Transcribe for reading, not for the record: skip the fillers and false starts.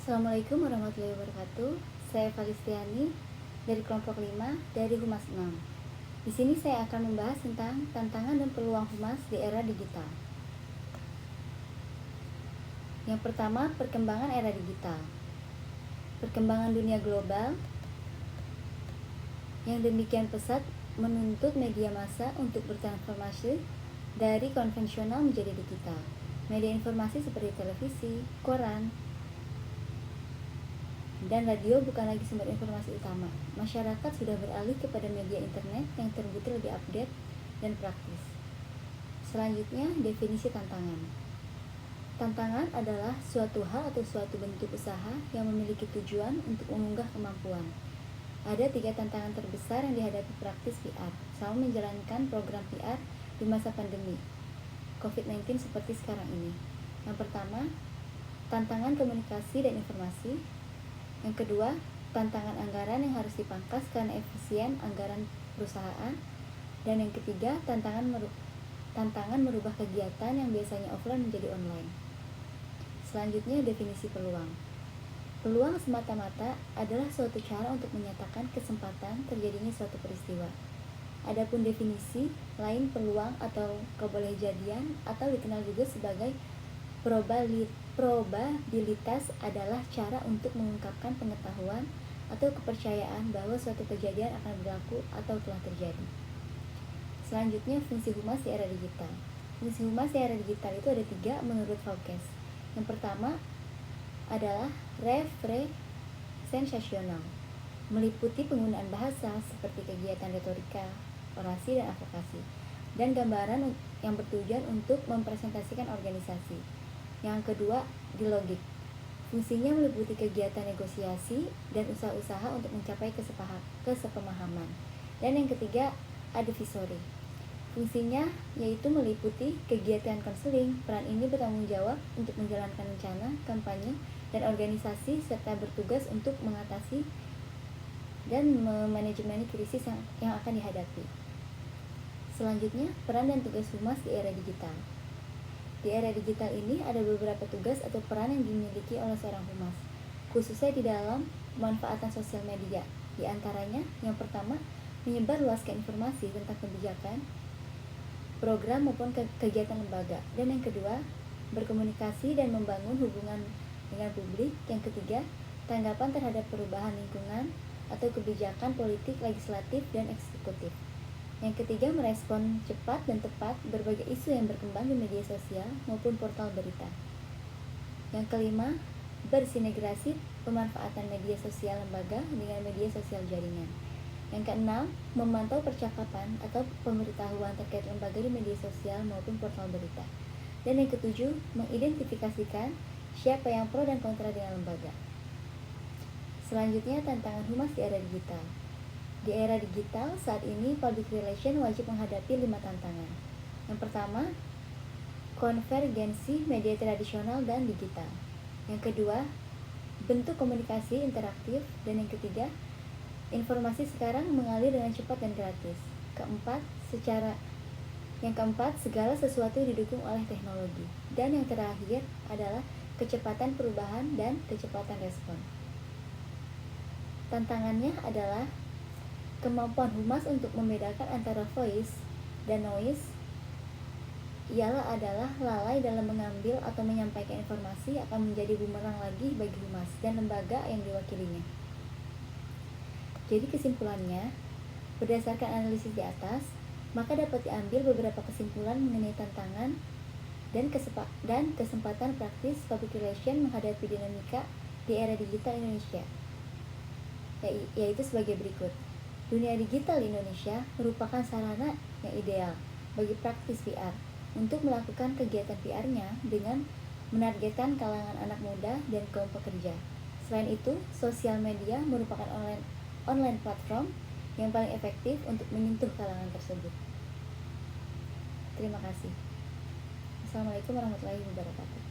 Assalamualaikum warahmatullahi wabarakatuh. Saya Valistiani dari kelompok 5 dari Humas 6. Di sini saya akan membahas tentang tantangan dan peluang Humas di era digital. Yang pertama, perkembangan era digital. Perkembangan dunia global yang demikian pesat menuntut media massa untuk bertransformasi dari konvensional menjadi digital. Media informasi seperti televisi, koran, dan radio bukan lagi sumber informasi utama. Masyarakat sudah beralih kepada media internet yang terbukti lebih update dan praktis. Selanjutnya, definisi tantangan. Tantangan adalah suatu hal atau suatu bentuk usaha yang memiliki tujuan untuk mengunggah kemampuan. Ada 3 tantangan terbesar yang dihadapi praktis PR selama menjalankan program PR di masa pandemi COVID-19 seperti sekarang ini. Yang pertama, tantangan komunikasi dan informasi. Yang kedua, tantangan anggaran yang harus dipangkas karena efisien anggaran perusahaan. Dan yang ketiga, tantangan merubah kegiatan yang biasanya offline menjadi online. Selanjutnya, definisi peluang. Peluang semata-mata adalah suatu cara untuk menyatakan kesempatan terjadinya suatu peristiwa. Adapun definisi lain peluang atau kebolehjadian atau dikenal juga sebagai probabilitas adalah cara untuk mengungkapkan pengetahuan atau kepercayaan bahwa suatu kejadian akan berlaku atau telah terjadi. Selanjutnya, fungsi humas di era digital. Fungsi humas di era digital itu ada 3 menurut Foucault. Yang pertama adalah representasional, meliputi penggunaan bahasa seperti kegiatan retorika, orasi, dan advokasi, dan gambaran yang bertujuan untuk mempresentasikan organisasi. Yang kedua, dialogik. Fungsinya meliputi kegiatan negosiasi dan usaha-usaha untuk mencapai kesepemahaman. Dan yang ketiga, advisory. Fungsinya yaitu meliputi kegiatan konseling. Peran ini bertanggung jawab untuk menjalankan rencana, kampanye, dan organisasi serta bertugas untuk mengatasi dan memanajemen krisis yang akan dihadapi. Selanjutnya, peran dan tugas humas di era digital. Di era digital ini ada beberapa tugas atau peran yang dimiliki oleh seorang humas, khususnya di dalam pemanfaatan sosial media. Di antaranya, yang pertama, menyebarluaskan informasi tentang kebijakan, program maupun kegiatan lembaga. Dan yang kedua, berkomunikasi dan membangun hubungan dengan publik. Yang ketiga, tanggapan terhadap perubahan lingkungan atau kebijakan politik, legislatif, dan eksekutif. Yang ketiga, merespon cepat dan tepat berbagai isu yang berkembang di media sosial maupun portal berita. Yang kelima, bersinergi pemanfaatan media sosial lembaga dengan media sosial jaringan. Yang keenam, memantau percakapan atau pemberitahuan terkait lembaga di media sosial maupun portal berita. Dan yang ketujuh, mengidentifikasikan siapa yang pro dan kontra dengan lembaga. Selanjutnya, tantangan humas di era digital. Di era digital saat ini, public relation wajib menghadapi 5 tantangan. Yang pertama, konvergensi media tradisional dan digital. Yang kedua, bentuk komunikasi interaktif. Dan yang ketiga, informasi sekarang mengalir dengan cepat dan gratis. Yang keempat, segala sesuatu didukung oleh teknologi. Dan yang terakhir adalah kecepatan perubahan dan kecepatan respon. Tantangannya adalah kemampuan humas untuk membedakan antara voice dan noise adalah lalai dalam mengambil atau menyampaikan informasi akan menjadi bumerang lagi bagi humas dan lembaga yang diwakilinya. Jadi kesimpulannya, berdasarkan analisis di atas, maka dapat diambil beberapa kesimpulan mengenai tantangan dan kesempatan praktis public relation menghadapi dinamika di era digital Indonesia, yaitu sebagai berikut. Dunia digital di Indonesia merupakan sarana yang ideal bagi praktis PR untuk melakukan kegiatan PR-nya dengan menargetkan kalangan anak muda dan kaum pekerja. Selain itu, sosial media merupakan online platform yang paling efektif untuk menyentuh kalangan tersebut. Terima kasih. Assalamualaikum warahmatullahi wabarakatuh.